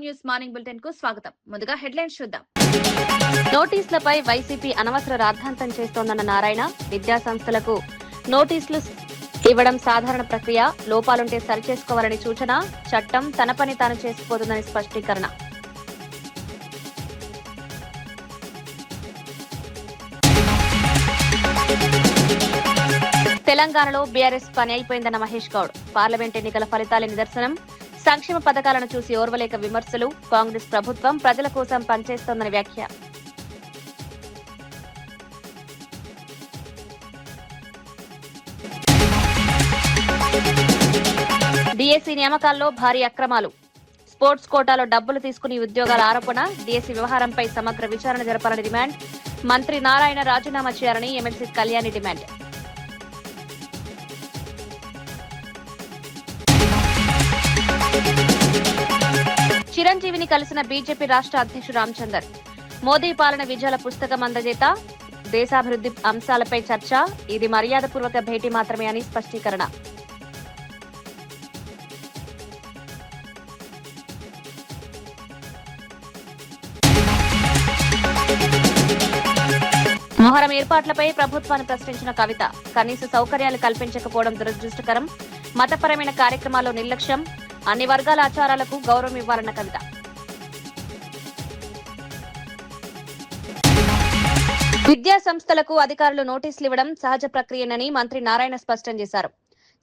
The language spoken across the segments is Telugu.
న్యూస్ న్యూస్ మార్నింగ్ బులెటిన్ కు స్వాగతం. ముందుగా హెడ్లైన్స్ చూద్దాం. నోటీసులపై వైసీపీ అనవసర రాద్ధాంతం చేస్తోందన్న నారాయణ, విద్యా సంస్థలకు నోటీసులు ఇవ్వడం సాధారణ ప్రక్రియ, లోపాలుంటే సరిచేసుకోవాలని సూచన, చట్టం తన పని తాను చేసుకుపోతుందని స్పష్టీకరణ. తెలంగాణలో బీఆర్ఎస్ పని అయిపోయిందన్న మహేష్ గౌడ్, పార్లమెంట్ ఎన్నికల ఫలితాలే నిదర్శనం, సంక్షేమ పథకాలను చూసి ఓర్వలేక విమర్శలు, కాంగ్రెస్ ప్రభుత్వం ప్రజల కోసం పనిచేస్తోందని వ్యాఖ్య. డీఎస్సీ నియామకాల్లో భారీ అక్రమాలు, స్పోర్ట్స్ కోటాలో డబ్బులు తీసుకుని ఉద్యోగాల ఆరోపణ, డీఎస్సీ వ్యవహారంపై సమగ్ర విచారణ జరపాలని డిమాండ్, మంత్రి నారాయణ రాజీనామా చేయాలని ఎమ్మెల్సీ కళ్యాణి డిమాండ్. చిరంజీవిని కలిసిన బీజేపీ రాష్ట్ర అధ్యక్షుడు రామచందర్, మోదీ పాలన విజయాల పుస్తకం అందజేత, దేశాభివృద్ధి అంశాలపై చర్చ, ఇది మర్యాదపూర్వక భేటీ మాత్రమే అని స్పష్టీకరణ. మొహరం ఏర్పాట్లపై ప్రభుత్వాన్ని ప్రశ్నించిన కవిత, కనీస సౌకర్యాలు కల్పించకపోవడం దురదృష్టకరం, మతపరమైన కార్యక్రమాల్లో నిర్లక్ష్యం, అన్ని వర్గాల ఆచారాలకు గౌరవం ఇవ్వాలన్న కవిత. విద్యా సంస్థలకు అధికారులు నోటీసులు ఇవ్వడం సహజ ప్రక్రియనని మంత్రి నారాయణ స్పష్టం చేశారు.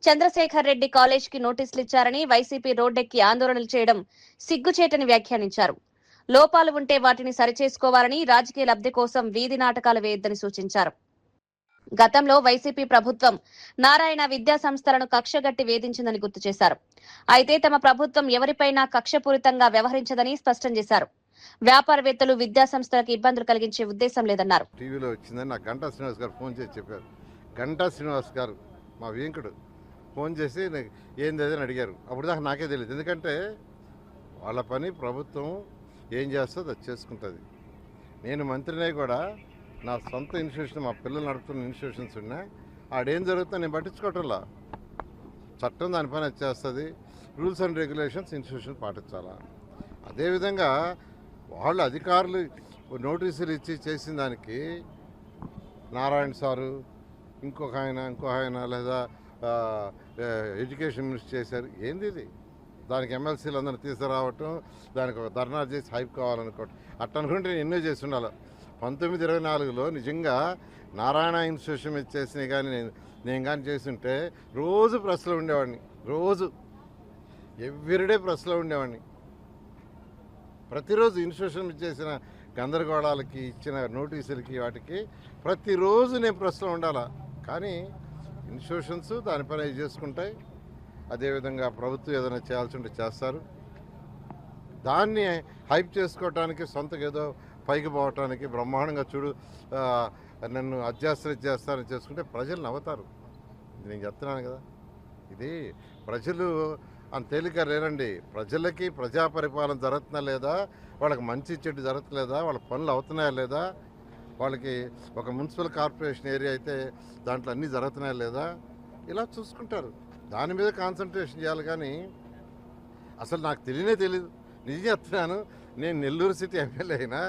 చంద్రశేఖర్ రెడ్డి కాలేజీకి నోటీసులు ఇచ్చారని వైసీపీ రోడ్డెక్కి ఆందోళనలు చేయడం సిగ్గుచేటని వ్యాఖ్యానించారు. లోపాలు ఉంటే వాటిని సరిచేసుకోవాలని, రాజకీయ లబ్ధి కోసం వీధి నాటకాలు వేయొద్దని సూచించారు. గతంలో వైసీపీ ప్రభుత్వం నారాయణ విద్యా సంస్థలను కక్షగట్టి వేధించిందని గుర్తు చేశారు. అయితే తమ ప్రభుత్వం ఎవరిపైనా కక్షపూరితంగా వ్యవహరించదని స్పష్టం చేశారు. వ్యాపారవేత్తలు విద్యా సంస్థలకు ఇబ్బందులు కలిగించే ఉద్దేశం లేదన్నారు. టీవీలో వచ్చిందని నాకు గంటా శ్రీనివాస్ గారు ఫోన్ చేసి చెప్పారు. గంటా శ్రీనివాస్ గారు మా వెంకడు ఫోన్ చేసి ఏంది అని అడిగారు. అప్పుడు దాకా నాకే తెలియదు. ఎందుకంటే వాళ్ళ పని ప్రభుత్వం ఏం చేస్తుందో అది చేసుకుంటుంది. నేను మంత్రినే కూడా నా సొంత ఇన్స్టిట్యూషన్, మా పిల్లలు నడుపుతున్న ఇన్స్టిట్యూషన్స్ ఉన్నా ఆడేం జరుగుతుందో నేను పట్టించుకోవటంలా. చట్టం దానిపైన చేస్తుంది. రూల్స్ అండ్ రెగ్యులేషన్స్ ఇన్స్టిట్యూషన్ పాటించాలా. అదేవిధంగా వాళ్ళు అధికారులు నోటీసులు ఇచ్చి చేసిన దానికి నారాయణ సారు ఇంకో ఆయన లేదా ఎడ్యుకేషన్ మినిస్టర్ చేశారు. ఏంది ఇది? దానికి ఎమ్మెల్సీలు అందరినీ తీసుకురావటం, దానికి ఒక ధర్నా చేసి హైప్ కావాలనుకోవటం, అట్ట అనుకుంటే నేను ఎన్నో చేసి ఉండాలి. 1924లో నిజంగా నారాయణ ఇన్స్టిట్యూషన్ మీద చేసినవి కానీ నేను కానీ చేస్తుంటే రోజు ప్రెస్లో ఉండేవాడిని. రోజు ఎవ్రీడే ప్రెస్లో ఉండేవాడిని. ప్రతిరోజు ఇన్స్టిట్యూషన్ మీద చేసిన గందరగోళాలకి, ఇచ్చిన నోటీసులకి, వాటికి ప్రతిరోజు నేను ప్రెస్లో ఉండాలా. కానీ ఇన్స్టిట్యూషన్స్ దానిపైన చేసుకుంటాయి. అదేవిధంగా ప్రభుత్వం ఏదైనా చేయాల్సి ఉంటే చేస్తారు. దాన్ని హైప్ చేసుకోవటానికి, సొంతగా ఏదో పైకి పోవటానికి బ్రహ్మాండంగా చూడు నన్ను చేస్తారని చేసుకుంటే ప్రజలు నవ్వుతారు. నేను చెప్తున్నాను కదా, ఇది ప్రజలు అంత తేలిక లేరండి. ప్రజలకి ప్రజా పరిపాలన జరుగుతున్నా లేదా, వాళ్ళకి మంచి చెడు జరగట్లేదా, వాళ్ళ పనులు అవుతున్నాయా లేదా, వాళ్ళకి ఒక మున్సిపల్ కార్పొరేషన్ ఏరియా అయితే దాంట్లో అన్నీ జరుగుతున్నాయా లేదా, ఇలా చూసుకుంటారు. దాని మీద కాన్సన్ట్రేషన్ చేయాలి. కానీ అసలు నాకు తెలియదు. నిజం చెప్తున్నాను. నేను నెల్లూరు సిటీ ఎమ్మెల్యే అయినా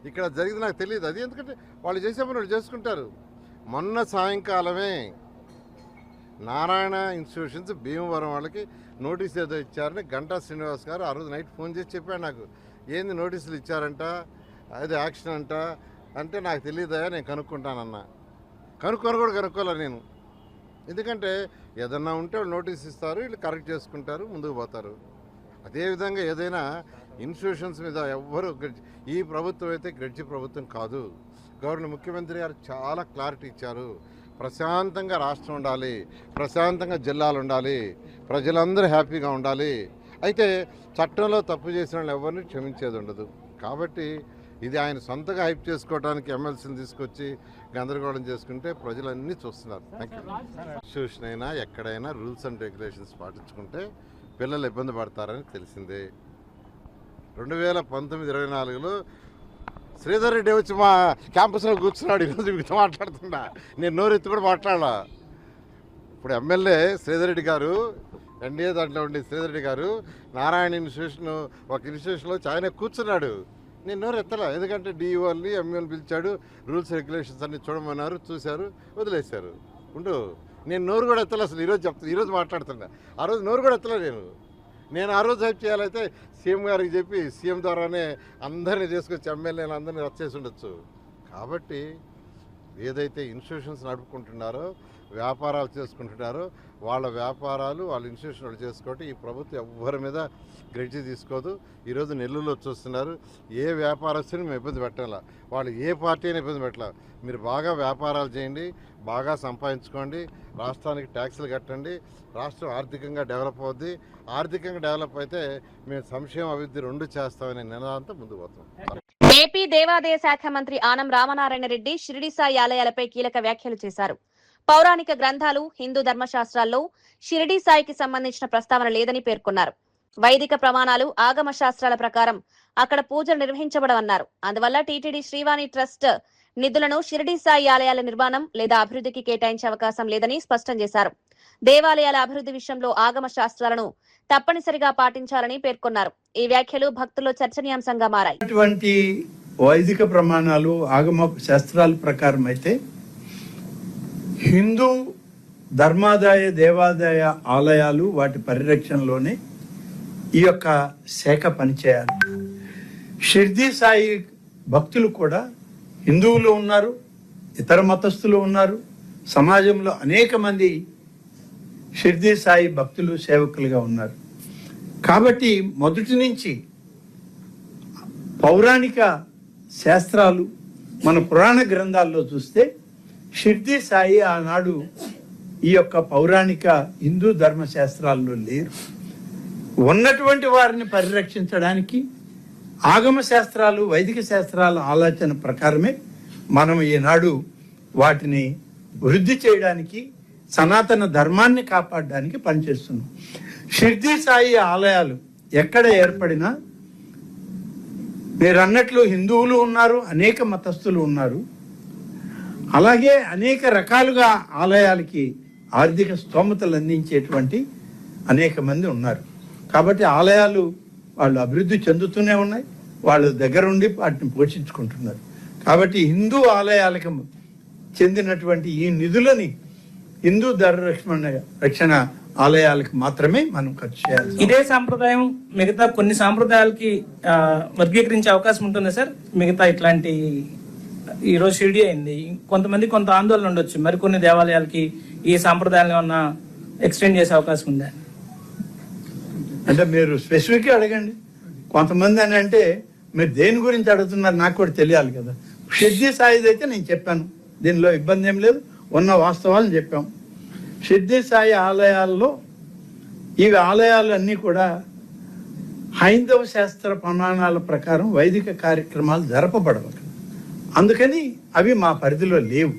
ఇక్కడ జరిగింది నాకు తెలియదు. అది ఎందుకంటే వాళ్ళు చేసే పని వాళ్ళు చేసుకుంటారు. మొన్న సాయంకాలమే నారాయణ ఇన్స్టిట్యూషన్స్ భీమవరం వాళ్ళకి నోటీస్ ఏదో ఇచ్చారని గంటా శ్రీనివాస్ గారు ఆ రోజు నైట్ ఫోన్ చేసి చెప్పాడు నాకు. ఏంది నోటీసులు ఇచ్చారంట, అది యాక్షన్ అంట అంటే నాకు తెలియదా, నేను కనుక్కుంటానన్నా. కనుక్కోలే నేను. ఎందుకంటే ఏదన్నా ఉంటే వాళ్ళు నోటీస్ ఇస్తారు, వీళ్ళు కరెక్ట్ చేసుకుంటారు, ముందుకు పోతారు. అదేవిధంగా ఏదైనా ఇన్స్టిట్యూషన్స్ మీద ఎవ్వరు, ఈ ప్రభుత్వం అయితే గడిచి ప్రభుత్వం కాదు. గవర్నర్ ముఖ్యమంత్రి గారు చాలా క్లారిటీ ఇచ్చారు. ప్రశాంతంగా రాష్ట్రం ఉండాలి, ప్రశాంతంగా జిల్లాలు ఉండాలి, ప్రజలందరూ హ్యాపీగా ఉండాలి. అయితే చట్టంలో తప్పు చేసిన వాళ్ళు ఎవరిని క్షమించేది ఉండదు. కాబట్టి ఇది ఆయన సొంతగా హైప్ చేసుకోవడానికి ఎమ్మెల్సీని తీసుకొచ్చి గందరగోళం చేసుకుంటే ప్రజలన్నీ చూస్తున్నారు. Thank you. ఇన్స్టిట్యూషన్ అయినా ఎక్కడైనా రూల్స్ అండ్ రెగ్యులేషన్స్ పాటించుకుంటే పిల్లలు ఇబ్బంది పడతారని తెలిసిందే. 2019-24లో శ్రీధర్ రెడ్డి వచ్చి మా క్యాంపస్లో కూర్చున్నాడు. ఈరోజు మీతో మాట్లాడుతున్నా. నేను నోరెత్తి కూడా మాట్లాడాల. ఇప్పుడు ఎమ్మెల్యే శ్రీధర్ రెడ్డి గారు ఎన్డీఏ దాంట్లో ఉండే శ్రీధర్ రెడ్డి గారు నారాయణ ఇన్స్టిట్యూషన్ ఒక ఇన్స్టిట్యూషన్లో ఆయన కూర్చున్నాడు. నేను నోరు ఎత్తలా, ఎందుకంటే డిఈఓని ఎంఈఓని పిలిచాడు, రూల్స్ రెగ్యులేషన్స్ అన్ని చూడమన్నారు, చూశారు, వదిలేశారు. నేను నోరు కూడా ఎత్తలే అసలు. ఈరోజు మాట్లాడుతున్నా, ఆ రోజు నోరు కూడా ఎత్తలే. నేను ఆ రోజు హెల్ప్ చేయాలైతే సీఎం గారికి చెప్పి సీఎం ద్వారానే అందరినీ తీసుకొచ్చి ఎమ్మెల్యేలు అందరినీ రద్దు చేసి ఉండొచ్చు. కాబట్టి ఏదైతే ఇన్స్టిట్యూషన్స్ నడుపుకుంటున్నారో, వ్యాపారాలు చేసుకుంటున్నారో, వాళ్ళ వ్యాపారాలు వాళ్ళ ఇన్స్టిట్యూషన్లు చేసుకోవటం ఈ ప్రభుత్వం ఎవ్వరి మీద గ్రెడ్జి తీసుకోదు. ఈరోజు నెల్లూరులో చూస్తున్నారు, ఏ వ్యాపారస్తుని మేము ఇబ్బంది పెట్టాలా, వాళ్ళు ఏ పార్టీని ఇబ్బంది పెట్టాల. మీరు బాగా వ్యాపారాలు చేయండి, బాగా సంపాదించుకోండి, రాష్ట్రానికి ట్యాక్సులు కట్టండి, రాష్ట్రం ఆర్థికంగా డెవలప్ అవుద్ది. ఆర్థికంగా డెవలప్ అయితే మేము సంక్షేమ అభివృద్ధి రెండు చేస్తామనే నినాదంతో ముందుకు పోతాం. ఏపీ దేవాదాయ శాఖ మంత్రి ఆనం రామనారాయణ రెడ్డి షిరిడి సాయి ఆలయాలపై కీలక వ్యాఖ్యలు చేశారు. పౌరాణిక గ్రంథాలు, హిందూ ధర్మశాస్త్రాల్లో షిరిడి సాయికి సంబంధించిన ప్రస్తావన లేదని పేర్కొన్నారు. వైదిక ప్రమాణాలు, ఆగమ శాస్త్రాల ప్రకారం అక్కడ పూజలు నిర్వహించబడవన్నారు. అందువల్ల టీటీడీ శ్రీవాణి ట్రస్ట్ నిధులను షిరిడి సాయి ఆలయాల నిర్మాణం లేదా అభివృద్ధికి కేటాయించే అవకాశం లేదని స్పష్టం చేశారు. దేవాలయాల అభివృద్ధి విషయంలో ఆగమ శాస్త్రాలను తప్పనిసరిగా పాటించాలని పేర్కొన్నారు. ఈ వ్యాఖ్యలు భక్తుల్లో చర్చనీయాంశంగా మారాయి. అటువంటి వైదిక ప్రమాణాలు, ఆగమ శాస్త్రాల ప్రకారం అయితే హిందూ ధర్మాదాయ దేవాదాయ ఆలయాలు వాటి పరిరక్షణలోనే ఈ యొక్క శాఖ పనిచేయాలి. షిర్డీ సాయి భక్తులు కూడా హిందువులు ఉన్నారు, ఇతర మతస్థులు ఉన్నారు, సమాజంలో అనేక మంది షిర్డీ సాయి భక్తులు సేవకులుగా ఉన్నారు. కాబట్టి మొదటి నుంచి పౌరాణిక శాస్త్రాలు మన పురాణ గ్రంథాల్లో చూస్తే షిర్డీ సాయి ఆనాడు ఈ యొక్క పౌరాణిక హిందూ ధర్మ శాస్త్రాల్లో లేరు. ఉన్నటువంటి వారిని పరిరక్షించడానికి ఆగమ శాస్త్రాలు, వైదిక శాస్త్రాల ఆలోచన ప్రకారమే మనం ఈనాడు వాటిని వృద్ధి చేయడానికి, సనాతన ధర్మాన్ని కాపాడడానికి పనిచేస్తున్నాం. షిర్డీ సాయి ఆలయాలు ఎక్కడ ఏర్పడినా మీరు అన్నట్లు హిందువులు ఉన్నారు, అనేక మతస్థులు ఉన్నారు, అలాగే అనేక రకాలుగా ఆలయాలకి ఆర్థిక స్తోమతలు అందించేటువంటి అనేక మంది ఉన్నారు. కాబట్టి ఆలయాలు వాళ్ళు అభివృద్ధి చెందుతూనే ఉన్నాయి, వాళ్ళ దగ్గర ఉండి వాటిని పోషించుకుంటున్నారు. కాబట్టి హిందూ ఆలయాలకు చెందినటువంటి ఈ నిధులని హిందూ రక్షణ ఆలయాలకు మాత్రమే మనం ఖర్చు చేయాలి. ఇదే సాంప్రదాయం మిగతా కొన్ని సాంప్రదాయాలకి వర్గీకరించే అవకాశం ఉంటుంది సార్. మిగతా ఇట్లాంటి ఈరోజు షిరిడి అయింది, కొంతమంది కొంత ఆందోళన ఉండొచ్చు, మరికొన్ని దేవాలయాలకి ఈ సాంప్రదాయాలను ఏమన్నా ఎక్స్టెండ్ చేసే అవకాశం ఉందా? అంటే మీరు స్పెసిఫిక్గా అడగండి. కొంతమంది అని అంటే మీరు దేని గురించి అడుగుతున్నారు నాకు కూడా తెలియాలి కదా. షిర్డీ సాయిది అయితే నేను చెప్పాను, దీనిలో ఇబ్బంది ఏం లేదు, ఉన్న వాస్తవాలను చెప్పాం. షిర్డీ సాయి ఆలయాల్లో ఈ ఆలయాలు అన్నీ కూడా హైందవ శాస్త్ర ప్రమాణాల ప్రకారం వైదిక కార్యక్రమాలు జరపబడవు, అందుకని అవి మా పరిధిలో లేవు.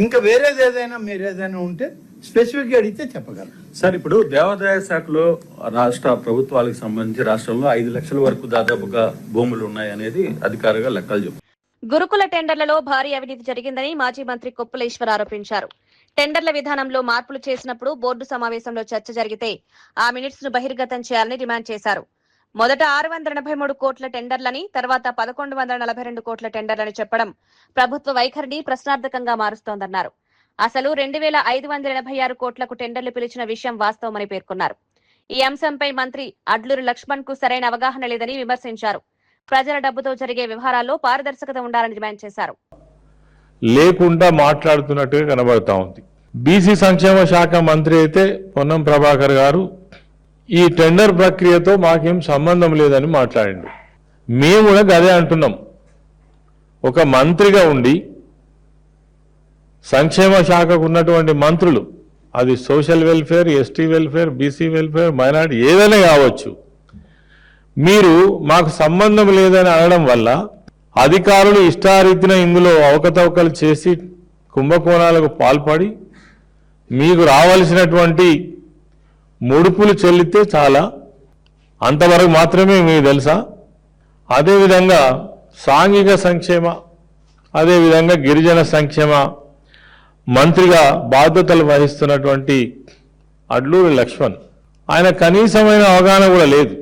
ఇంకా వేరేది ఏదైనా మీరు ఏదైనా ఉంటే స్పెసిఫిక్గా అడిగితే చెప్పగలరు. సార్, ఇప్పుడు దేవాదాయ శాఖలో రాష్ట్ర ప్రభుత్వాలకు సంబంధించి రాష్ట్రంలో 5 లక్షల వరకు దాదాపుగా భూములు ఉన్నాయనేది అధికారిగా లెక్కలు చెప్పారు. గురుకుల టెండర్లలో భారీ అవినీతి జరిగిందని మాజీ మంత్రి కొప్పులేశ్వర్ ఆరోపించారు. టెండర్ల విధానంలో మార్పులు చేసినప్పుడు బోర్డు సమావేశంలో చర్చ జరిగితే ఆ మినిట్స్ ను బహిర్గతం చేయాలని డిమాండ్ చేశారు. మొదట 683 కోట్ల టెండర్లని, తర్వాత 1142 కోట్ల టెండర్లని చెప్పడం ప్రభుత్వ వైఖరిని ప్రశ్నార్థకంగా మారుస్తోందన్నారు. అసలు 2586 కోట్లకు టెండర్లు పిలిచిన విషయం వాస్తవమని పేర్కొన్నారు. ఈ అంశంపై మంత్రి అడ్లూరి లక్ష్మణ్ కు సరైన అవగాహన లేదని విమర్శించారు. ప్రజల డబ్బుతో జరిగే వ్యవహారాల్లో పారదర్శకత ఉండాలని డిమాండ్ చేశారు. లేకుండా మాట్లాడుతున్నట్టుగా కనబడతా ఉంది. బీసీ సంక్షేమ శాఖ మంత్రి అయితే పొన్నం ప్రభాకర్ గారు ఈ టెండర్ ప్రక్రియతో మాకేం సంబంధం లేదని మాట్లాడిండు. మేము కూడా గదే అంటున్నాం. ఒక మంత్రిగా ఉండి సంక్షేమ శాఖకు ఉన్నటువంటి మంత్రులు, అది social welfare, ST welfare, BC welfare, minority ఏదైనా కావచ్చు, మీరు మాకు సంబంధం లేదని అనడం వల్ల అధికారులు ఇష్టారీతిన ఇందులో అవకతవకలు చేసి కుంభకోణాలకు పాల్పడి మీకు రావాల్సినటువంటి ముడుపులు చెల్లితే చాలా, అంతవరకు మాత్రమే మీకు తెలుసా? అదేవిధంగా సాంఘిక సంక్షేమ, అదేవిధంగా గిరిజన సంక్షేమ మంత్రిగా బాధ్యతలు వహిస్తున్నటువంటి అడ్లూరి లక్ష్మణ్ ఆయన కనీసమైన అవగాహన కూడా లేదు.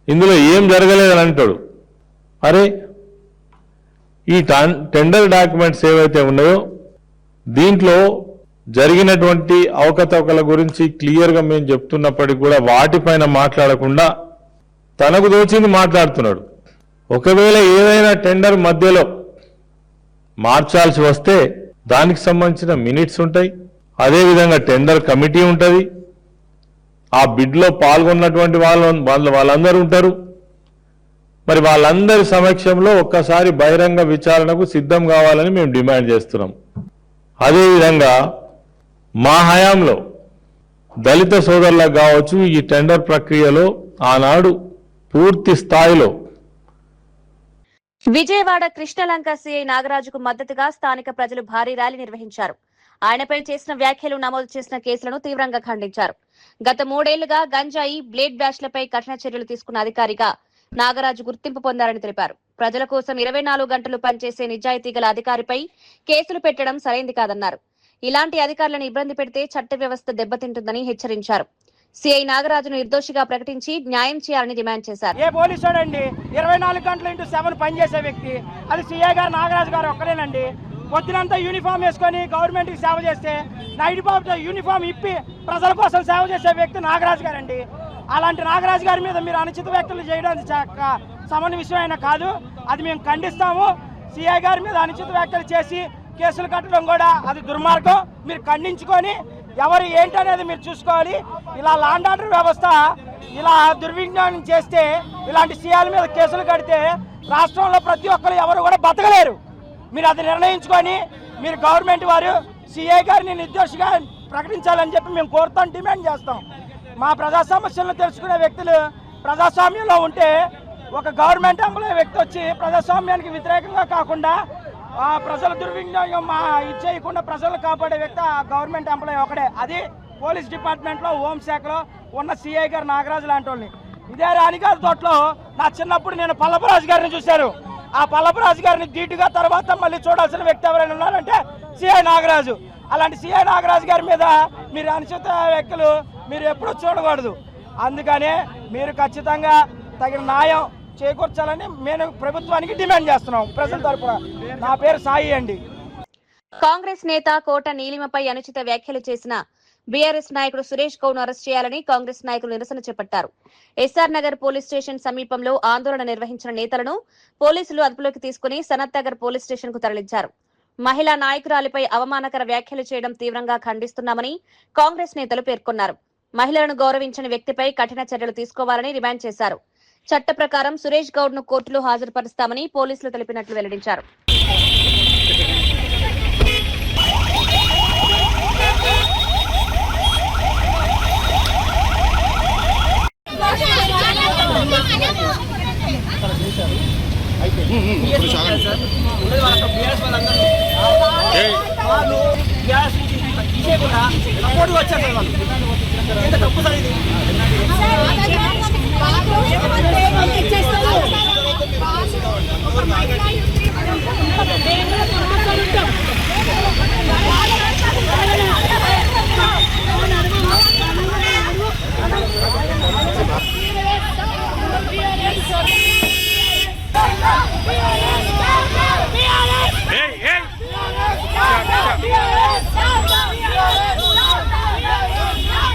ఇందులో ఏం జరగలేదని అంటాడు. అరే ఈ టెండర్ డాక్యుమెంట్స్ ఏవైతే ఉన్నాయో దీంట్లో జరిగినటువంటి అవకతవకల గురించి క్లియర్గా మేము చెప్తున్నప్పటికీ కూడా వాటిపైన మాట్లాడకుండా తనకు దోచింది మాట్లాడుతున్నాడు. ఒకవేళ ఏదైనా టెండర్ మధ్యలో మార్చాల్సి వస్తే దానికి సంబంధించిన మినిట్స్ ఉంటాయి, అదేవిధంగా టెండర్ కమిటీ ఉంటుంది, ఆ బిడ్లో పాల్గొన్నటువంటి వాళ్ళందరూ ఉంటారు. మరి వాళ్ళందరి సమక్షంలో ఒక్కసారి బహిరంగ విచారణకు సిద్ధం కావాలని మేము డిమాండ్ చేస్తున్నాం. అదేవిధంగా మా హయాంలో దళిత సోదరులకు కావచ్చు ఈ టెండర్ ప్రక్రియలో ఆనాడు పూర్తి స్థాయిలో విజయవాడ కృష్ణలంక సీఐ నాగరాజుకు మద్దతుగా స్థానిక ప్రజలు భారీ ర్యాలీ నిర్వహించారు. ఆయనపై చేసిన వ్యాఖ్యలు నమోదు చేసిన కేసులను తీవ్రంగా ఖండించారు. గత 3 ఏళ్లుగా గంజాయి, బ్లేడ్ బ్యాచ్లపై కఠిన చర్యలు తీసుకున్న అధికారిగా నాగరాజు గుర్తింపు పొందారని తెలిపారు. ప్రజల కోసం 24 గంటలు పనిచేసే నిజాయితీ గల అధికారిపై కేసులు పెట్టడం సరైంది కాదన్నారు. ఇలాంటి అధికారులను ఇబ్బంది పెడితే చట్ట వ్యవస్థ దెబ్బతింటుందని హెచ్చరించారు. సిఐ నాగరాజును నిర్దోషిగా ప్రకటించి న్యాయం చేయాలని డిమాండ్ చేశారు. ఏ పోలీసు అండి 24 గంటలు ఇంటూ 7 పనిచేసే వ్యక్తి అది సిఐ గారు నాగరాజు గారు ఒక్కడేనండి. పొద్దునంతా యూనిఫామ్ వేసుకొని గవర్నమెంట్కి సేవ చేస్తే నైట్ బాబుతో యూనిఫామ్ ఇప్పి ప్రజల కోసం సేవ చేసే వ్యక్తి నాగరాజు గారండి. అలాంటి నాగరాజు గారి మీద మీరు అనుచిత వ్యాఖ్యలు చేయడానికి సమాన విషయం అయినా కాదు, అది మేము ఖండిస్తాము. సిఐ గారి మీద అనుచిత వ్యాఖ్యలు చేసి కేసులు కట్టడం కూడా అది దుర్మార్గం. మీరు ఖండించుకొని ఎవరు ఏంటనేది మీరు చూసుకోవాలి. ఇలా లాండ్ ఆర్డర్ వ్యవస్థ ఇలా దుర్వినియోగం చేస్తే ఇలాంటి సీఐల మీద కేసులు కడితే రాష్ట్రంలో ప్రతి ఒక్కరు ఎవరు కూడా బతకలేరు. మీరు అది నిర్ణయించుకొని మీరు గవర్నమెంట్ వారు సిఐ గారిని నిర్దోషిగా ప్రకటించాలని చెప్పి మేము కోరుతాం, డిమాండ్ చేస్తాం. మా ప్రజా సమస్యలను తెలుసుకునే వ్యక్తులు ప్రజాస్వామ్యంలో ఉంటే ఒక గవర్నమెంట్ ఎంప్లాయీ వ్యక్తి వచ్చి ప్రజాస్వామ్యానికి వ్యతిరేకంగా కాకుండా ప్రజల దుర్వినియోగం ఇది చేయకుండా ప్రజలు కాపాడే వ్యక్తి గవర్నమెంట్ ఎంప్లాయీ ఒకడే. అది పోలీస్ డిపార్ట్మెంట్లో హోంశాఖలో ఉన్న సిఐ గారు నాగరాజు లాంటి వాళ్ళని. ఇదే రాణిగారి తోటలో నా చిన్నప్పుడు నేను పల్లపరాజు గారిని చూశాను. ఆ పల్లపరాజు గారిని ధీటుగా తర్వాత మళ్ళీ చూడాల్సిన వ్యక్తి ఎవరైనా ఉన్నారంటే సిఐ నాగరాజు. అలాంటి సిఐ నాగరాజు గారి మీద మీరు అనుచిత వ్యాఖ్యలు మీరు ఎప్పుడూ చూడకూడదు. అందుకనే మీరు ఖచ్చితంగా తగిన న్యాయం చేకూర్చాలని మేము ప్రభుత్వానికి డిమాండ్ చేస్తున్నాం ప్రజల తరపున. నా పేరు సాయి అండి. కాంగ్రెస్ నేత కోట నీలిమపై అనుచిత వ్యాఖ్యలు చేసిన బీఆర్ఎస్ నాయకుడు సురేష్ గౌడ్ ను అరెస్ట్ చేయాలని కాంగ్రెస్ నాయకులు నిరసన చేపట్టారు. ఎస్ఆర్ నగర్ పోలీస్ స్టేషన్ సమీపంలో ఆందోళన నిర్వహించిన నేతలను పోలీసులు అదుపులోకి తీసుకుని సనత్ నగర్ పోలీస్ స్టేషన్ కు తరలించారు. మహిళా నాయకురాలిపై అవమానకర వ్యాఖ్యలు చేయడం తీవ్రంగా ఖండిస్తున్నామని కాంగ్రెస్ నేతలు పేర్కొన్నారు. మహిళలను గౌరవించని వ్యక్తిపై కఠిన చర్యలు తీసుకోవాలని డిమాండ్ చేశారు. చట్ట ప్రకారం సురేష్ గౌడ్ ను కోర్టులో హాజరుపరుస్తామని పోలీసులు తెలిపినట్లు వెల్లడించారు.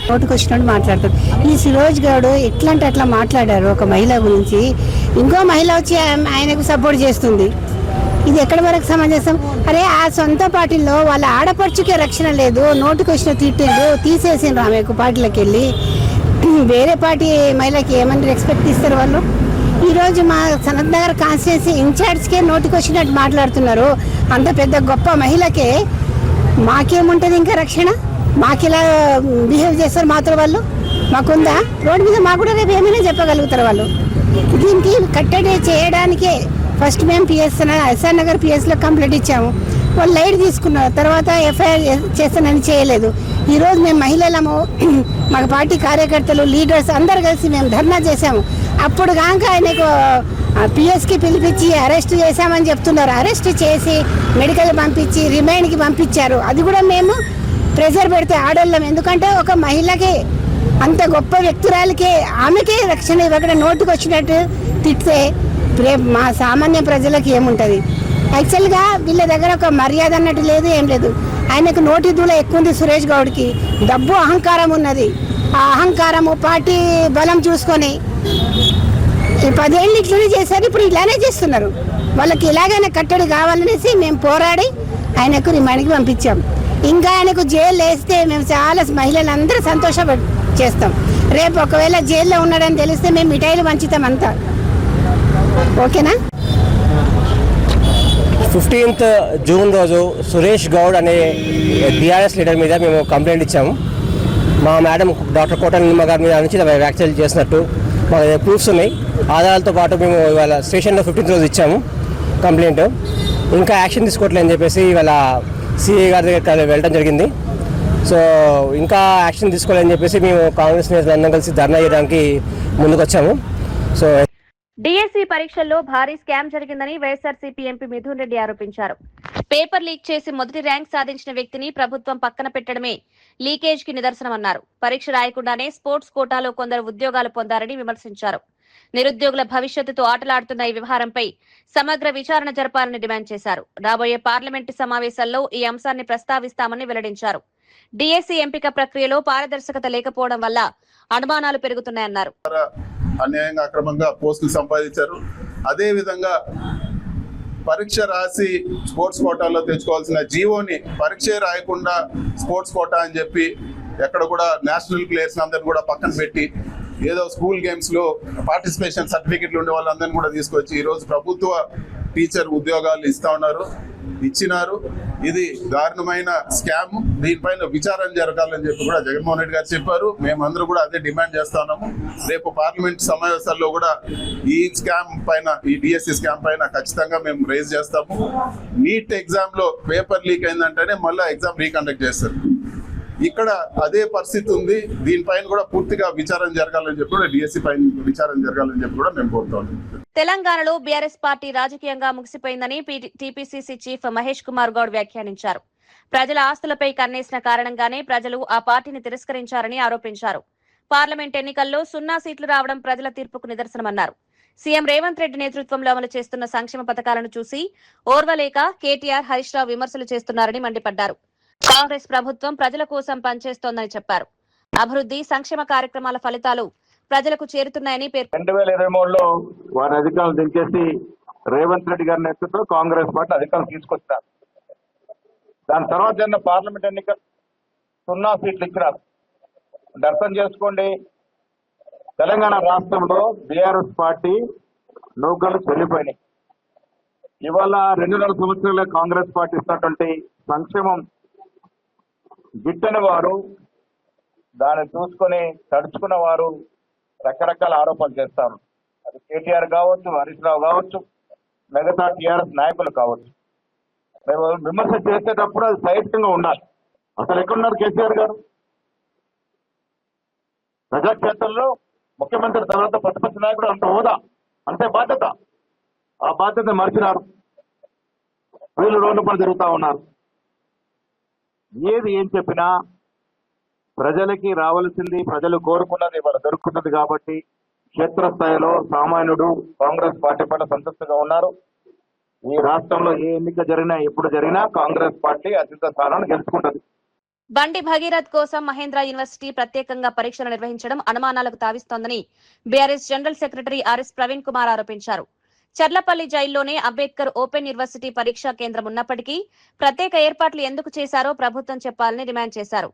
నోటుకు వచ్చినట్టు మాట్లాడతాడు. ఈ సురేష్ గౌడ్ ఎట్లా అంటే అట్లా మాట్లాడారు ఒక మహిళ గురించి. ఇంకో మహిళ వచ్చి ఆయనకు సపోర్ట్ చేస్తుంది. ఇది ఎక్కడి వరకు సమంజసం? అరే ఆ సొంత పార్టీలో వాళ్ళ ఆడపడుచుకే రక్షణ లేదు, నోటుకు వచ్చిన తిట్టిండ్రు, తీసేసిండ్రు ఆమెకు పార్టీలోకి వెళ్ళి. వేరే పార్టీ మహిళకి ఏమని రెస్పెక్ట్ ఇస్తారు వాళ్ళు? ఈరోజు మా సనత్ నగర్ కాన్స్టిట్యున్సీ ఇన్ఛార్జ్కే నోటికి వచ్చినట్టు మాట్లాడుతున్నారు. అంత పెద్ద గొప్ప మహిళకే మాకేముంటుంది ఇంకా రక్షణ? మాకెలా బిహేవ్ చేస్తారు మాత్రం వాళ్ళు? మాకుందా? రోడ్డు మీద మాకు కూడా రేపు ఏమైనా చెప్పగలుగుతారు వాళ్ళు. దీనికి కట్టడి చేయడానికే ఫస్ట్ మేము ఎస్ఆర్ నగర్ పిఎస్లో కంప్లైంట్ ఇచ్చాము. వాళ్ళు లైట్ తీసుకున్నారు, తర్వాత ఎఫ్ఐఆర్ చేస్తానని చేయలేదు. ఈరోజు మేము మహిళలము, మా పార్టీ కార్యకర్తలు, లీడర్స్ అందరు కలిసి మేము ధర్నా చేశాము. అప్పుడు కాక ఆయనకు పిఎస్కి పిలిపించి అరెస్ట్ చేశామని చెప్తున్నారు. అరెస్ట్ చేసి మెడికల్ పంపించి రిమైండ్కి పంపించారు. అది కూడా మేము ప్రెషర్ పెడితే ఆడోళ్ళం, ఎందుకంటే ఒక మహిళకి అంత గొప్ప వ్యక్తురాలకి ఆమెకే రక్షణ ఇవ్వకుండా నోటుకు వచ్చినట్టు తిడితే మా సామాన్య ప్రజలకు ఏముంటుంది? యాక్చువల్గా వీళ్ళ దగ్గర ఒక మర్యాద అన్నట్టు లేదు, ఏం లేదు. ఆయనకు నోటి దూల ఎక్కువ ఉంది, సురేష్ గౌడ్కి డబ్బు అహంకారం ఉన్నది. ఆ అహంకారము పార్టీ బలం చూసుకొని 10 ఏళ్ళు ఇట్లనే చేశారు, ఇప్పుడు ఇలానే చేస్తున్నారు. వాళ్ళకి ఇలాగైనా కట్టడి కావాలనేసి మేము పోరాడి ఆయనకు రిమాండ్కి పంపించాం. ఇంకా ఆయనకు జైలు వేస్తే మేము చాలా మహిళలందరూ చేస్తాం. రేపు ఒకవేళ జైల్లో ఉన్నాడని తెలిస్తే మేము మిఠాయిలు పంచుతాం అంతా. ఓకేనా? 15th జూన్ రోజు సురేష్ గౌడ్ అనే బీఆర్ఎస్ లీడర్ మీద మేము కంప్లైంట్ ఇచ్చాము. మా మేడం డాక్టర్ కోటనిమ్మ గారి మీద నుంచి వ్యాఖ్యలు చేసినట్టు మా ప్రూఫ్స్ ఉన్నాయి. ఆధారాలతో పాటు మేము ఇవాళ స్టేషన్లో 15th రోజు ఇచ్చాము కంప్లైంట్. ఇంకా యాక్షన్ తీసుకోవట్లేదని చెప్పేసి ఇవాళ సిఐ గారి దగ్గర వెళ్ళడం జరిగింది. సో ఇంకా యాక్షన్ తీసుకోవాలని చెప్పేసి మేము కాంగ్రెస్ నేతలందరం కలిసి ధర్నా చేయడానికి ముందుకు వచ్చాము. సో డిఎస్సి పరీక్షల్లో భారీ స్కామ్ జరిగిందని వైఎస్ఆర్సీపీ ఎంపీ మిథున్ రెడ్డి ఆరోపించారు. పేపర్ లీక్ చేసి మొదటి ర్యాంక్ సాధించిన వ్యక్తిని ప్రభుత్వం పక్కన పెట్టడమే లీకేజ్ కి నిదర్శనమన్నారు. పరీక్ష రాయకుండానే స్పోర్ట్స్ కోటాలో కొందరు ఉద్యోగాలు పొందారని విమర్శించారు. నిరుద్యోగుల భవిష్యత్తుతో ఆటలాడుతున్న ఈ వ్యవహారంపై సమగ్ర విచారణ జరపాలని డిమాండ్ చేశారు. రాబోయే పార్లమెంటు సమావేశాల్లో ఈ అంశాన్ని ప్రస్తావిస్తామని వెల్లడించారు. డిఎస్సి ఎంపిక ప్రక్రియలో పారదర్శకత లేకపోవడం వల్ల అనుమానాలు పెరుగుతున్నాయన్నారు. అన్యాయంగా అక్రమంగా పోస్టులు సంపాదించారు. అదే విధంగా పరీక్ష రాసి స్పోర్ట్స్ కోటాలో తెచ్చుకోవాల్సిన జీవోని పరీక్ష రాయకుండా స్పోర్ట్స్ కోటా అని చెప్పి ఎక్కడ కూడా నేషనల్ ప్లేయర్స్ అందరిని కూడా పక్కన పెట్టి ఏదో స్కూల్ గేమ్స్లో పార్టిసిపేషన్ సర్టిఫికెట్లు ఉండే వాళ్ళందరినీ కూడా తీసుకొచ్చి ఈరోజు ప్రభుత్వ టీచర్ ఉద్యోగాలు ఇచ్చినారు. ఇది దారుణమైన స్కామ్. దీనిపైన విచారణ జరగాలని చెప్పి కూడా జగన్మోహన్ రెడ్డి గారు చెప్పారు. మేమందరూ కూడా అదే డిమాండ్ చేస్తా ఉన్నాము. రేపు పార్లమెంట్ సమావేశాల్లో కూడా ఈ స్కామ్ పైన, ఈ డిఎస్సి స్కామ్ పైన ఖచ్చితంగా మేము రైజ్ చేస్తాము. నీట్ ఎగ్జామ్ లో పేపర్ లీక్ అయిందంటేనే మళ్ళీ ఎగ్జామ్ రీకండక్ట్ చేస్తారు. ఇక్కడ అదే పరిస్థితి ఉంది. దీనిపైన కూడా పూర్తిగా విచారణ జరగాలని చెప్పి కూడా డిఎస్సి పైన విచారణ జరగాలని చెప్పి కూడా మేము కోరుతాం. తెలంగాణలో బీఆర్ఎస్ పార్టీ రాజకీయంగా ముగిసిపోయిందని టీపీసీసీ చీఫ్ మహేష్ కుమార్ గౌడ్ వ్యాఖ్యానించారు. ప్రజల ఆస్తులపై కన్నేసిన కారణంగానే ప్రజలు ఆ పార్టీని తిరస్కరించారని ఆరోపించారు. పార్లమెంట్ ఎన్నికల్లో 0 సీట్లు రావడం ప్రజల తీర్పుకు నిదర్శనమన్నారు. సీఎం రేవంత్ రెడ్డి నేతృత్వంలో అమలు చేస్తున్న సంక్షేమ పథకాలను చూసి ఓర్వలేక కేటీఆర్, హరీష్ రావు విమర్శలు చేస్తున్నారని మండిపడ్డారు. కాంగ్రెస్ ప్రభుత్వం ప్రజల కోసం పనిచేస్తోందని చెప్పారు. అభివృద్ధి, సంక్షేమ కార్యక్రమాల ఫలితాలు ప్రజలకు చేరుతున్నాయని పేర్కొన్నారు. 2023లో వారి అధికారులు దించేసి రేవంత్ రెడ్డి గారి నేతృత్వంలో కాంగ్రెస్ పార్టీ అధికారులు తీసుకొచ్చారు. దాని తర్వాత జరిగిన పార్లమెంట్ ఎన్నికలు 0 సీట్లు ఇచ్చినారు. అర్థం చేసుకోండి, తెలంగాణ రాష్ట్రంలో బీఆర్ఎస్ పార్టీ నౌకలు చెల్లిపోయినాయి. ఇవాళ 2.5 సంవత్సరాల కాంగ్రెస్ పార్టీ ఇస్తున్నటువంటి సంక్షేమం గిట్టని వారు, దాన్ని చూసుకొని తడుచుకున్న వారు రకరకాల ఆరోపణలు చేస్తారు. అది కేటీఆర్ కావచ్చు, హరీష్ రావు కావచ్చు, మిగతా టీఆర్ఎస్ నాయకులు కావచ్చు. మేము విమర్శ చేసేటప్పుడు అది సహేతుకంగా ఉండాలి. అసలు ఎక్కడున్నారు కేసీఆర్ గారు? ప్రజాక్షేత్రంలో ముఖ్యమంత్రి తర్వాత ప్రతిపక్ష నాయకుడు అంత హోదా, అంతే బాధ్యత. ఆ బాధ్యత మర్చినారు. వీళ్ళు రోడ్డు పని జరుగుతూ ఉన్నారు. ఏది ఏం చెప్పినా ప్రజలకి రావాల్సింది, ప్రజలు కోరుకున్నది ఇవాళ దొరుకుతున్నది. కాబట్టి క్షేత్రస్థాయిలో సామాన్యుడు కాంగ్రెస్ పార్టీ పట్ల సంతృప్తిగా ఉన్నారు. ఈ రాష్ట్రంలో ఏ ఎన్నిక జరిగినా, ఎప్పుడు జరిగినా కాంగ్రెస్ పార్టీ అత్యంత స్థానాన్ని గెలుచుకుంటుంది. బండి భగీరథ్ కోసం మహేంద్ర యూనివర్సిటీ ప్రత్యేకంగా పరీక్షలు నిర్వహించడం అనుమానాలకు తావిస్తోందని BRS general secretary RS Praveen Kumar ఆరోపించారు. చర్లపల్లి జైల్లోనే అంబేద్కర్ ఓపెన్ యూనివర్సిటీ పరీక్షా కేంద్రం ఉన్నప్పటికీ ప్రత్యేక ఏర్పాట్లు ఎందుకు చేశారో ప్రభుత్వం చెప్పాలని డిమాండ్ చేశారు.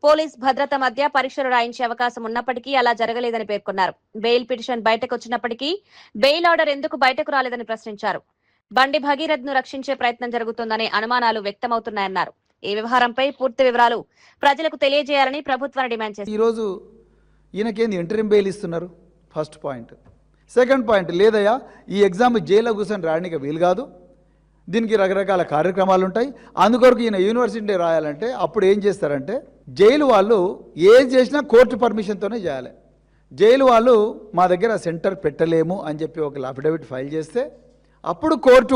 పోలీస్ భద్రత మధ్య పరీక్షలు రాయించే అవకాశం ఉన్నప్పటికీ అలా జరగలేదని పేర్కొన్నారు. బెయిల్ పిటిషన్ బయటకు వచ్చినప్పటికీ బెయిల్ ఆర్డర్ ఎందుకు బయటకు రాలేదని ప్రశ్నించారు. బండి భగీరథ్ ను రక్షించే ప్రయత్నం జరుగుతోందనే అనుమానాలు వ్యక్తమవుతున్నాయన్నారు. ఈ వ్యవహారంపై పూర్తి వివరాలు ప్రజలకు తెలియజేయాలని ప్రభుత్వాన్ని డిమాండ్ చేశారు. ఈ రోజు ఈయనకేంది ఇంటరిమ్ బెయిల్ ఇస్తున్నారు? First point. సెకండ్ పాయింట్, లేదయ్యా ఈ ఎగ్జామ్ జైల్లో కూర్చొని రాయడానికి వీలు కాదు, దీనికి రకరకాల కార్యక్రమాలు ఉంటాయి, అందుకొరకు ఈయన యూనివర్సిటీ రాయాలంటే అప్పుడు ఏం చేస్తారంటే జైలు వాళ్ళు ఏం చేసినా కోర్టు పర్మిషన్తోనే చేయాలి. జైలు వాళ్ళు మా దగ్గర సెంటర్ పెట్టలేము అని చెప్పి ఒక అఫిడవిట్ ఫైల్ చేస్తే అప్పుడు కోర్టు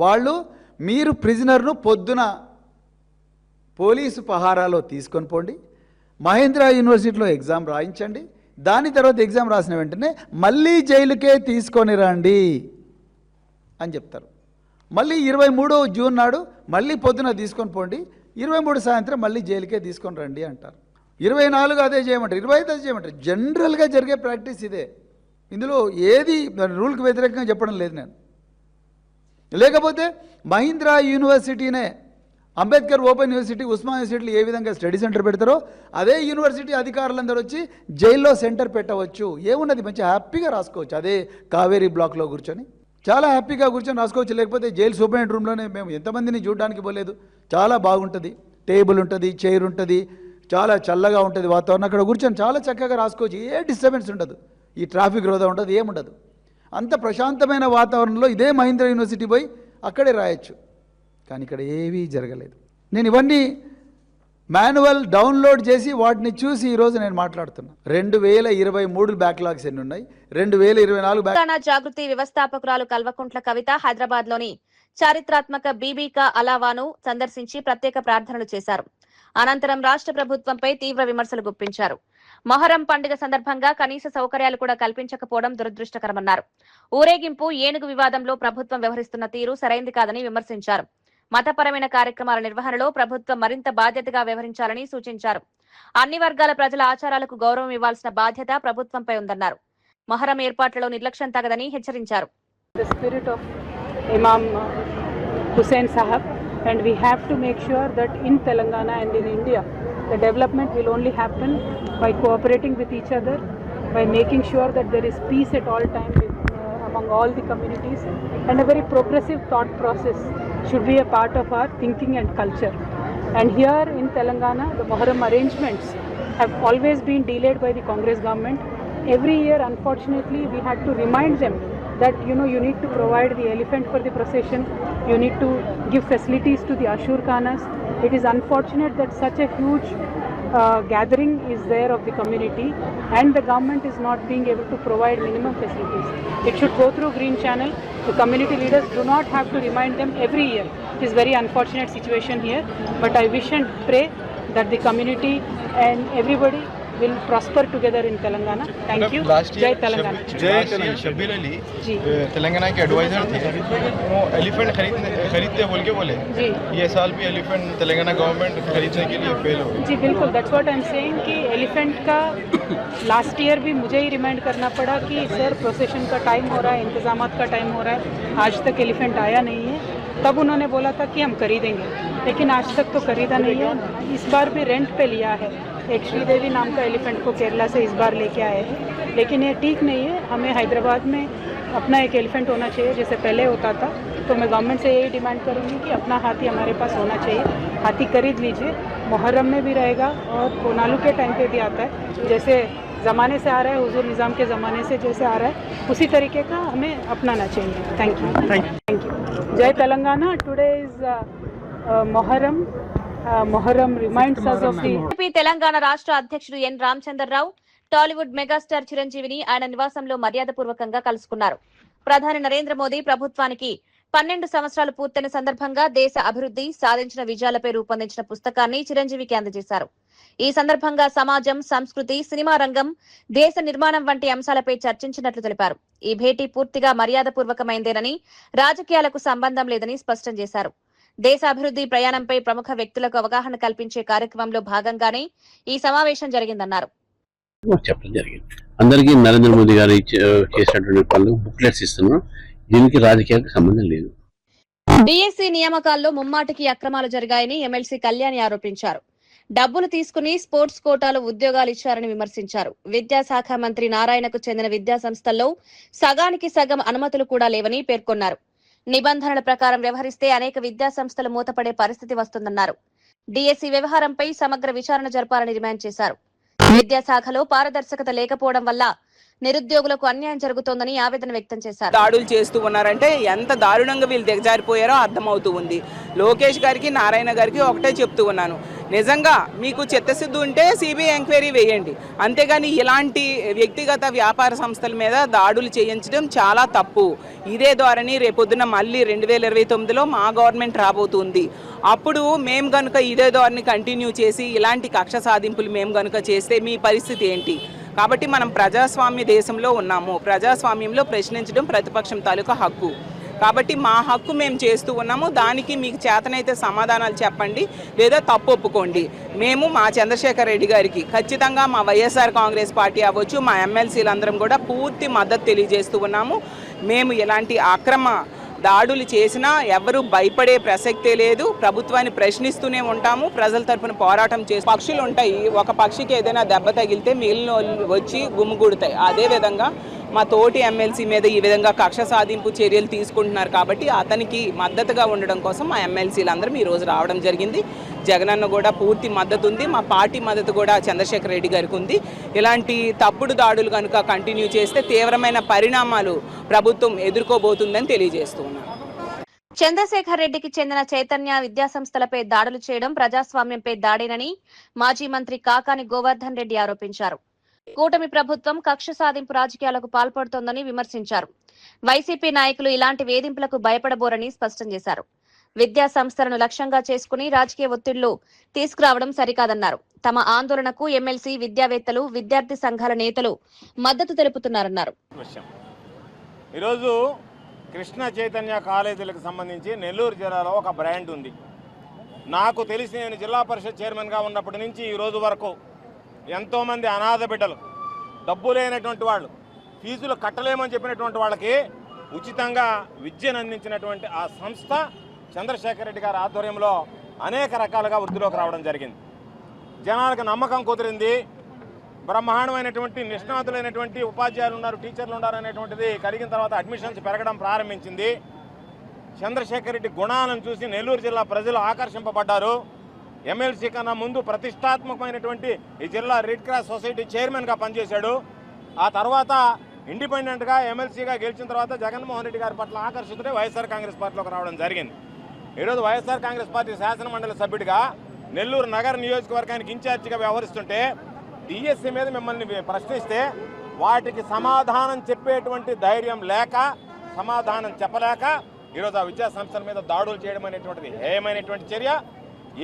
వాళ్ళు మీరు ప్రిజనర్ను పొద్దున పోలీసు పహారాలో తీసుకొని పోండి, మహేంద్ర యూనివర్సిటీలో ఎగ్జామ్ రాయించండి, దాని తర్వాత ఎగ్జామ్ రాసిన వెంటనే మళ్ళీ జైలుకే తీసుకొని రండి అని చెప్తారు. మళ్ళీ 23 జూన్ నాడు మళ్ళీ పొద్దున తీసుకొని పోండి, 23 సాయంత్రం మళ్ళీ జైలుకే తీసుకొని రండి అంటారు. 24 అదే చేయమంటారు, 25 అదే చేయమంటారు. జనరల్గా జరిగే ప్రాక్టీస్ ఇదే. ఇందులో ఏది రూల్కి వ్యతిరేకంగా చెప్పడం లేదు నేను. లేకపోతే మహీంద్రా యూనివర్సిటీనే అంబేద్కర్ ఓపెన్ యూనివర్సిటీ, ఉస్మాన్ యూనివర్సిటీలు ఏ విధంగా స్టడీ సెంటర్ పెడతారో అదే యూనివర్సిటీ అధికారులందరూ వచ్చి జైల్లో సెంటర్ పెట్టవచ్చు. ఏమున్నది, మంచి హ్యాపీగా రాసుకోవచ్చు. అదే కావేరీ బ్లాక్లో కూర్చొని చాలా హ్యాపీగా కూర్చొని రాసుకోవచ్చు. లేకపోతే జైలు సూపరింటెండెంట్ రూమ్లోనే మేము ఎంతమందిని చూడడానికి పోలేదు, చాలా బాగుంటుంది, టేబుల్ ఉంటుంది, చైర్ ఉంటుంది, చాలా చల్లగా ఉంటుంది వాతావరణం. అక్కడ కూర్చొని చాలా చక్కగా రాసుకోవచ్చు. ఏ డిస్టర్బెన్స్ ఉండదు, ఈ ట్రాఫిక్ రోధ ఉండదు, ఏముండదు. అంత ప్రశాంతమైన వాతావరణంలో ఇదే మహీంద్ర యూనివర్సిటీ పోయి అక్కడే రాయొచ్చు. కానీ ఇక్కడ ఏవీ జరగలేదు. నేను ఇవన్నీ మాన్యువల్ డౌన్లోడ్ చేసి వాటిని చూసి ఈరోజు నేను మాట్లాడుతున్నా. 2023 బ్యాక్లాగ్స్ ఎన్ని ఉన్నాయి, 2024 తెలంగాణ జాగృతి వ్యవస్థాపకురాలు కల్వకుంట్ల కవిత హైదరాబాద్ లోని చారిత్రాత్మక బీబీకా అలావాను సందర్శించి ప్రత్యేక ప్రార్థనలు చేశారు. అనంతరం రాష్ట్ర ప్రభుత్వంపై తీవ్ర విమర్శలు గుప్పించారు. మొహరం పండుగ సందర్భంగా కనీస సౌకర్యాలు కూడా కల్పించకపోవడం దురదృష్టకరమన్నారు. ఊరేగింపు, ఏనుగు వివాదంలో ప్రభుత్వం వ్యవహరిస్తున్న తీరు సరైంది కాదని విమర్శించారు. మతపరమైన కార్యక్రమాల నిర్వహణలో ప్రభుత్వం మరింత బాధ్యతగా వ్యవహరించాలని సూచించారు. అన్ని వర్గాల ప్రజల ఆచారాలకు గౌరవం ఇవ్వాల్సిన బాధ్యత ప్రభుత్వంపై ఉందన్నారు. మొహరం ఏర్పాట్లలో నిర్లక్ష్యం తగదని హెచ్చరించారు. And we have to make sure that in Telangana and in India, the development will only happen by cooperating with each other, by making sure that there is peace at all times among all the communities, and a very progressive thought process should be a part of our thinking and culture. And here in Telangana, the Muharram arrangements have always been delayed by the Congress government. Every year, unfortunately, we had to remind them that you need to provide the elephant for the procession, you need to give facilities to the Ashur Khanas. It is unfortunate that such a huge gathering is there of the community and the government is not being able to provide minimum facilities. It should go through Green Channel. The community leaders do not have to remind them every year. It is very unfortunate situation here, but I wish and pray that the community and everybody will prosper together in Telangana. Thank you. Jai Telangana. Jai Telangana. Shabbir Ali Telangana के एडवाइजर थे, वो एलिफेंट खरीदते बोल के बोले जी, ये साल भी एलिफेंट तेलंगाना गवर्नमेंट खरीदने के लिए फेल हो जी। बिल्कुल, that's what I am saying कि एलिफेंट का लास्ट ईयर भी मुझे ही रिमाइंड करना पड़ा कि सर प्रोसेशन का टाइम हो रहा है, इंतजामात का टाइम हो रहा है, आज तक एलिफेंट आया नहीं है। तब उन्होंने बोला था कि हम खरीदेंगे, लेकिन आज तक तो खरीदा नहीं है। इस बार भी रेंट पे लिया है। एक श्रीदेवी नाम का एलिफेंट को केरला से इस बार लेके आए हैं, लेकिन ये ठीक नहीं है। हमें हैदराबाद में अपना एक एलिफेंट होना चाहिए जैसे पहले होता था। तो मैं गवर्नमेंट से यही डिमांड करूँगी कि अपना हाथी हमारे पास होना चाहिए, हाथी खरीद लीजिए। मुहर्रम में भी रहेगा और कोनालू के टाइम पे भी आता है, जैसे ज़माने से आ रहा है, हुजूर निज़ाम के ज़माने से जैसे आ रहा है, उसी तरीके का हमें अपनाना चाहिए। Thank you, thank you. जय Telangana. Today is Muharram. Muharram reminds us of the Telangana రాష్ట్ర అధ్యక్షుడు ఎన్ రామచంద్రరావు టాలీవుడ్ మెగాస్టార్ చిరంజీవిని ఆయన నివాసంలో మర్యాదపూర్వకంగా కలుసుకున్నారు. ప్రధాని నరేంద్ర మోదీ ప్రభుత్వానికి 12 సంవత్సరాలు పూర్తయిన సందర్భంగా దేశ అభివృద్ధి, సాధించిన విజయాలపై రూపొందించిన పుస్తకాన్ని చిరంజీవికి అందజేశారు. ఈ సందర్భంగా సమాజం, సంస్కృతి, సినిమా రంగం, దేశ నిర్మాణం వంటి అంశాలపై చర్చించినట్లు తెలిపారు. ఈ భేటీ పూర్తిగా మర్యాదపూర్వకమైందేనని, రాజకీయాలకు సంబంధం లేదని స్పష్టం చేశారు. దేశ అభివృద్ధి ప్రయాణంపై ప్రముఖ వ్యక్తులకు అవగాహన కల్పించే కార్యక్రమంలో భాగంగానే ఈ సమావేశం జరిగిందన్నారు. చెప్పడం జరిగింది. అందరికీ నరేంద్ర మోదీ గారు చేసినటువంటి పనులు బుక్లెట్స్ ఇస్తున్నారు. దీనికి రాజకీయాలకు సంబంధం లేదు. డిఎస్సి నియామకాల్లో ముమ్మాటికి అక్రమాలు జరిగాయని ఎమ్మెల్సీ కళ్యాణి ఆరోపించారు. డబ్బులు తీసుకుని స్పోర్ట్స్ కోటాలో ఉద్యోగాలు ఇచ్చారని విమర్శించారు. విద్యాశాఖ మంత్రి నారాయణకు చెందిన విద్యా సంస్థల్లో సగానికి సగం అనుమతులు కూడా లేవని పేర్కొన్నారు. నిబంధనల ప్రకారం వ్యవహరిస్తే అనేక విద్యా సంస్థలు మూతపడే పరిస్థితి వస్తుందన్నారు. డిఎస్సి వ్యవహారంపై సమగ్ర విచారణ జరపాలని డిమాండ్ చేశారు. విద్యాశాఖలో పారదర్శకత లేకపోవడం వల్ల నిరుద్యోగులకు అన్యాయం జరుగుతోందని ఆవేదన వ్యక్తం చేశారు. దాడులు చేస్తూ ఉన్నారంటే ఎంత దారుణంగా వీళ్ళు దిగజారిపోయారో అర్థమవుతూ ఉంది. లోకేష్ గారికి, నారాయణ గారికి ఒకటే చెప్తూ ఉన్నాను, నిజంగా మీకు చిత్తశుద్ధి ఉంటే సిబిఐ ఎంక్వైరీ వేయండి, అంతేగాని ఇలాంటి వ్యక్తిగత వ్యాపార సంస్థల మీద దాడులు చేయించడం చాలా తప్పు. ఇదే ధోరణి రేపొద్దున మళ్ళీ 2029లో మా గవర్నమెంట్ రాబోతుంది. అప్పుడు మేము కనుక ఇదే ధోరణి కంటిన్యూ చేసి ఇలాంటి కక్ష సాధింపులు మేము కనుక చేస్తే మీ పరిస్థితి ఏంటి? కాబట్టి మనం ప్రజాస్వామ్య దేశంలో ఉన్నాము. ప్రజాస్వామ్యంలో ప్రశ్నించడం ప్రతిపక్షం తాలూకా హక్కు. కాబట్టి మా హక్కు మేము చేస్తూ ఉన్నాము. దానికి మీకు చేతనైతే సమాధానాలు చెప్పండి, లేదా తప్పు ఒప్పుకోండి. మేము మా చంద్రశేఖర్ రెడ్డి గారికి ఖచ్చితంగా మా వైఎస్ఆర్ కాంగ్రెస్ పార్టీ అవ్వచ్చు, మా ఎమ్మెల్సీలందరం కూడా పూర్తి మద్దతు తెలియజేస్తూ ఉన్నాము. మేము ఎలాంటి అక్రమ దాడులు చేసినా ఎవరు భయపడే ప్రసక్తే లేదు. ప్రభుత్వాన్ని ప్రశ్నిస్తూనే ఉంటాము. ప్రజల తరపున పోరాటం చేసి పక్షులు ఉంటాయి, ఒక పక్షికి ఏదైనా దెబ్బ తగిలితే మిగిలిన వచ్చి గుమ్ముగూడుతాయి. అదేవిధంగా మా తోటి ఎమ్మెల్సీ మీద ఈ విధంగా కక్ష సాధింపు చర్యలు తీసుకుంటున్నారు. కాబట్టి అతనికి మద్దతుగా ఉండడం కోసం మా ఎమ్మెల్సీలందరం ఈరోజు రావడం జరిగింది. జగనన్న కూడా పూర్తి మద్దతు ఉంది. మా పార్టీ మద్దతు కూడా చంద్రశేఖర్ రెడ్డి గారికి ఉంది. ఇలాంటి తప్పుడు దాడులు కనుక కంటిన్యూ చేస్తే తీవ్రమైన పరిణామాలు ప్రభుత్వం ఎదుర్కోబోతుందని తెలియజేస్తున్నాను. చంద్రశేఖర్ రెడ్డికి చెందిన చైతన్య విద్యాసంస్థలపై దాడులు చేయడం ప్రజాస్వామ్యంపై దాడేనని మాజీ మంత్రి కాకాని గోవర్ధన్ రెడ్డి ఆరోపించారు. కూటమి ప్రభుత్వం కక్ష సాధింపు రాజకీయాలకు పాల్పడుతోందని విమర్శించారు. వైసీపీ నాయకులు ఇలాంటి వేధింపులకు భయపడబోరని స్పష్టం చేశారు. విద్యా సంస్థలను లక్ష్యంగా చేసుకుని రాజకీయ ఒత్తిళ్లు తీసుకురావడం సరికాదన్నారు. తమ ఆందోళనకు ఎమ్మెల్సీ, విద్యావేత్తలు, విద్యార్థి సంఘాల నేతలు మద్దతు తెలుపుతున్నారన్నారు. ఈరోజు కృష్ణ చైతన్య కాలేజీలకు సంబంధించి నెల్లూరు జిల్లాలో ఒక బ్రాండ్ ఉంది. నాకు తెలిసి నేను జిల్లా పరిషత్ చైర్మన్గా ఉన్నప్పటి నుంచి ఈ రోజు వరకు ఎంతోమంది అనాథ బిడ్డలు, డబ్బు లేనటువంటి వాళ్ళు, ఫీజులు కట్టలేమని చెప్పినటువంటి వాళ్ళకి ఉచితంగా విద్యను అందించినటువంటి ఆ సంస్థ చంద్రశేఖర్ రెడ్డి గారి ఆధ్వర్యంలో అనేక రకాలుగా వృద్ధిలోకి రావడం జరిగింది. జనాలకు నమ్మకం కుదిరింది. బ్రహ్మాండమైనటువంటి నిష్ణాతులైనటువంటి ఉపాధ్యాయులు ఉన్నారు, టీచర్లు ఉన్నారు అనేటువంటిది కలిగిన తర్వాత అడ్మిషన్స్ పెరగడం ప్రారంభించింది. చంద్రశేఖర్ రెడ్డి గుణాలను చూసి నెల్లూరు జిల్లా ప్రజలు ఆకర్షింపబడ్డారు. ఎమ్మెల్సీ కన్నా ముందు ప్రతిష్టాత్మకమైనటువంటి ఈ జిల్లా రెడ్ క్రాస్ సొసైటీ చైర్మన్గా పనిచేశాడు. ఆ తర్వాత ఇండిపెండెంట్గా ఎమ్మెల్సీగా గెలిచిన తర్వాత జగన్మోహన్ రెడ్డి గారి పట్ల ఆకర్షితుడై వైఎస్ఆర్ కాంగ్రెస్ పార్టీలోకి రావడం జరిగింది. ఈరోజు వైఎస్ఆర్ కాంగ్రెస్ పార్టీ శాసనమండలి సభ్యుడిగా నెల్లూరు నగర నియోజకవర్గానికి ఇన్ఛార్జిగా వ్యవహరిస్తుంటే డిఎస్సీ మీద మిమ్మల్ని ప్రశ్నిస్తే వాటికి సమాధానం చెప్పేటువంటి ధైర్యం లేక, సమాధానం చెప్పలేక ఈరోజు ఆ విద్యా సంస్థల మీద దాడులు చేయడం అనేటువంటిది ఏమైనటువంటి చర్య.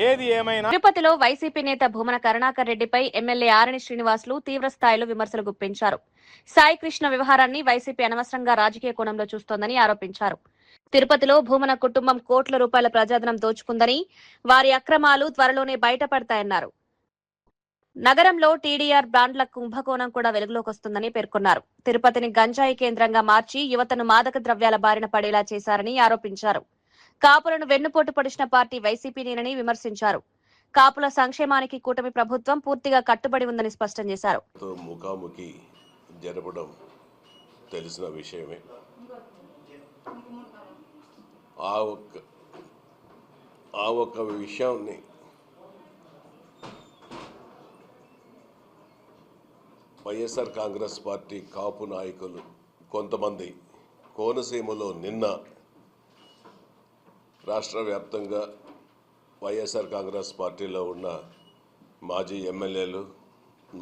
ఏది ఏమైనా తిరుపతిలో వైసీపీ నేత భూమన కరుణాకర్ రెడ్డిపై ఎమ్మెల్యే ఆరణి శ్రీనివాసులు తీవ్ర స్థాయిలో విమర్శలు గుప్పించారు. సాయి కృష్ణ వ్యవహారాన్ని వైసీపీ అనవసరంగా రాజకీయ కోణంలో చూస్తోందని ఆరోపించారు. తిరుపతిలో భూమన కుటుంబం కోట్ల రూపాయల ప్రజాధనం దోచుకుందని, వారి అక్రమాలు త్వరలోనే బయటపడతాయన్నారు. నగరంలో టీడీఆర్ బ్రాండ్ల కుంభకోణం కూడా వెలుగులోకి వస్తుందని పేర్కొన్నారు. తిరుపతిని గంజాయి కేంద్రంగా మార్చి యువతను మాదక ద్రవ్యాల బారిన పడేలా చేశారని ఆరోపించారు. కాపులను వెన్నుపోటు పొడిచిన పార్టీ వైసీపీనేనని విమర్శించారు. కాపుల సంక్షేమానికి కూటమి ప్రభుత్వం పూర్తిగా కట్టుబడి ఉందని స్పష్టం చేశారు. ముఖాముఖి జరపడం తెలిసిన విషయమే. ఆ ఒక్క విషయాన్ని వైఎస్ఆర్ కాంగ్రెస్ పార్టీ కాపు నాయకులు కొంతమంది కోనసీమలో నిన్న రాష్ట్ర వ్యాప్తంగా వైఎస్ఆర్ కాంగ్రెస్ పార్టీలో ఉన్న మాజీ ఎమ్మెల్యేలు,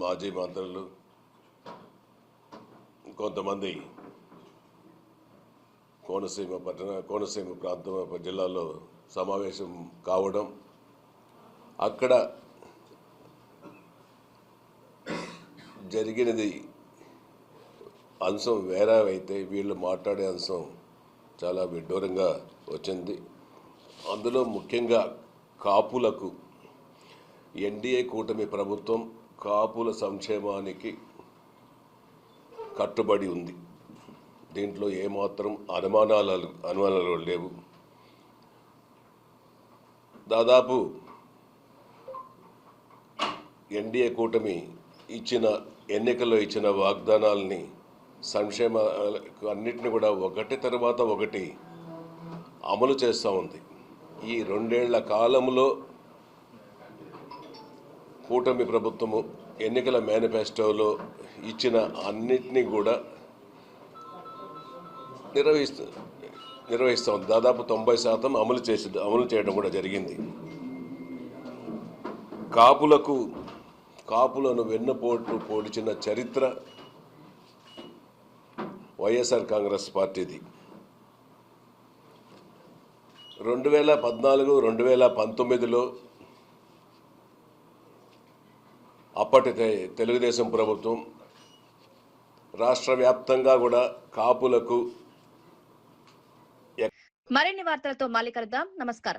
మాజీ మంత్రులు, కొంతమంది కోనసీమ ప్రాంతం జిల్లాలో సమావేశం కావడం, అక్కడ జరిగినది అంశం వేరే అయితే వీళ్ళు మాట్లాడే అంశం చాలా విడ్డూరంగా వచ్చింది. అందులో ముఖ్యంగా కాపులకు ఎన్డీఏ కూటమి ప్రభుత్వం కాపుల సంక్షేమానికి కట్టుబడి ఉంది. దీంట్లో ఏమాత్రం అనుమానాలు లేవు. దాదాపు ఎన్డీఏ కూటమి ఎన్నికల్లో ఇచ్చిన వాగ్దానాలని, సంక్షేమ అన్నిటిని కూడా ఒకటి తర్వాత ఒకటి అమలు చేస్తూ ఉంది. ఈ 2 ఏళ్ల కాలంలో కూటమి ప్రభుత్వము ఎన్నికల మేనిఫెస్టోలో ఇచ్చిన అన్నిటినీ కూడా నిర్వహిస్తూ ఉంది. దాదాపు 90% అమలు చేయడం కూడా జరిగింది. కాపులను వెన్నుపోటు పొడిచిన చరిత్ర వైఎస్ఆర్ కాంగ్రెస్ పార్టీది. 2014-2019లో అప్పటి తెలుగుదేశం ప్రభుత్వం రాష్ట్ర వ్యాప్తంగా కూడా కాపులకు. మరిన్ని వార్తలతో మళ్ళీ కలుద్దాం. నమస్కారం.